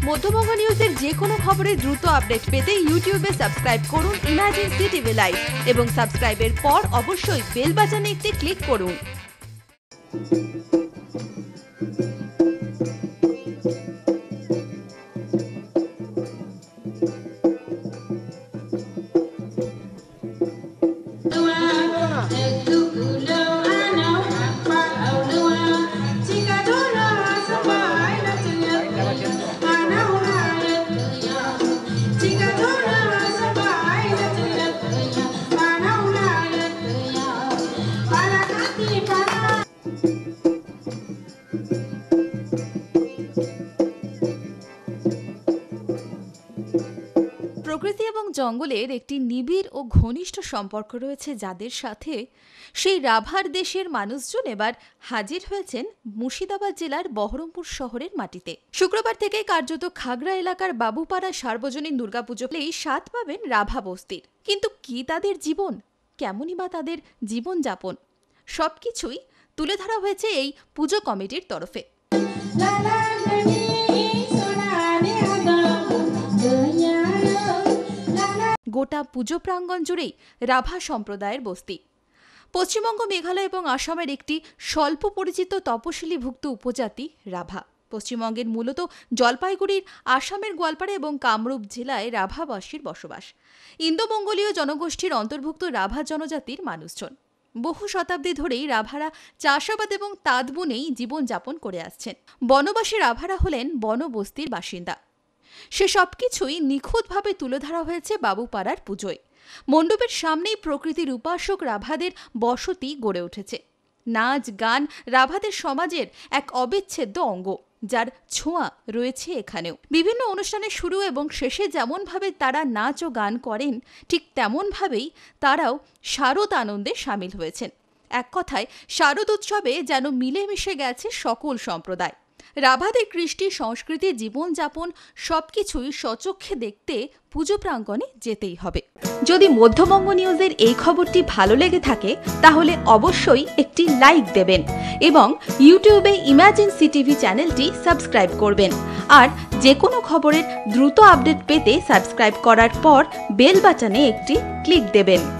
মধ্যবঙ্গ নিউজের যে কোনো খবরের দ্রুত আপডেট পেতে ইউটিউবে সাবস্ক্রাইব করুন ইমার্জেন্সি টিভি লাইভ এবং সাবস্ক্রাইবের পর অবশ্যই বেল বাটনে একটি ক্লিক করুন। প্রকৃতি এবং জঙ্গলের একটি নিবিড় ও ঘনিষ্ঠ সম্পর্ক রয়েছে যাদের সাথে, সেই রাভার দেশের মানুষজন এবার হাজির হয়েছেন মুর্শিদাবাদ জেলার বহরমপুর শহরের মাটিতে। শুক্রবার থেকে কার্যত খাগড়া এলাকার বাবুপাড়া সার্বজনীন দুর্গাপুজোতেই স্বাদ পাবেন রাভা বস্তির। কিন্তু কি তাদের জীবন, কেমনই বা তাদের জীবনযাপন, সবকিছুই তুলে ধরা হয়েছে এই পুজো কমিটির তরফে। গোটা পুজো প্রাঙ্গণ জুড়েই রাভা সম্প্রদায়ের বস্তি। পশ্চিমবঙ্গ, মেঘালয় এবং আসামের একটি স্বল্প পরিচিত তপশিলীভুক্ত উপজাতি রাভা। পশ্চিমবঙ্গের মূলত জলপাইগুড়ির, আসামের গোয়ালপাড়া এবং কামরূপ জেলায় রাভাবাসীর বসবাস। ইন্দো-মঙ্গোলীয় জনগোষ্ঠীর অন্তর্ভুক্ত রাভা জনজাতির মানুষজন। বহু শতাব্দী ধরেই রাভারা চাষাবাদ এবং তাঁত বুনেই জীবনযাপন করে আসছেন। বনবাসী রাভারা হলেন বনবস্তির বাসিন্দা। সে সবকিছুই নিখুঁতভাবে তুলে ধরা হয়েছে বাবুপাড়ার পুজোয়। মণ্ডপের সামনেই প্রকৃতির উপাসক রাভাদের বসতি গড়ে উঠেছে। নাচ গান রাভাদের সমাজের এক অবিচ্ছেদ্য অঙ্গ, যার ছোঁয়া রয়েছে এখানেও। বিভিন্ন অনুষ্ঠানের শুরু এবং শেষে যেমনভাবে তারা নাচ ও গান করেন, ঠিক তেমনভাবেই তারাও শারদ আনন্দে সামিল হয়েছেন। এক কথায় শারদ উৎসবে যেন মিলেমিশে গেছে সকল সম্প্রদায়। রাভাদের কৃষ্টি, সংস্কৃতি, জীবনযাপন সবকিছুই স্বচক্ষে দেখতে পুজো প্রাঙ্গণে যেতেই হবে। যদি মধ্যবঙ্গ নিউজের এই খবরটি ভালো লেগে থাকে তাহলে অবশ্যই একটি লাইক দেবেন এবং ইউটিউবে ইমার্জেন্সি টিভি চ্যানেলটি সাবস্ক্রাইব করবেন। আর যে কোনো খবরের দ্রুত আপডেট পেতে সাবস্ক্রাইব করার পর বেল বাটনে একটি ক্লিক দেবেন।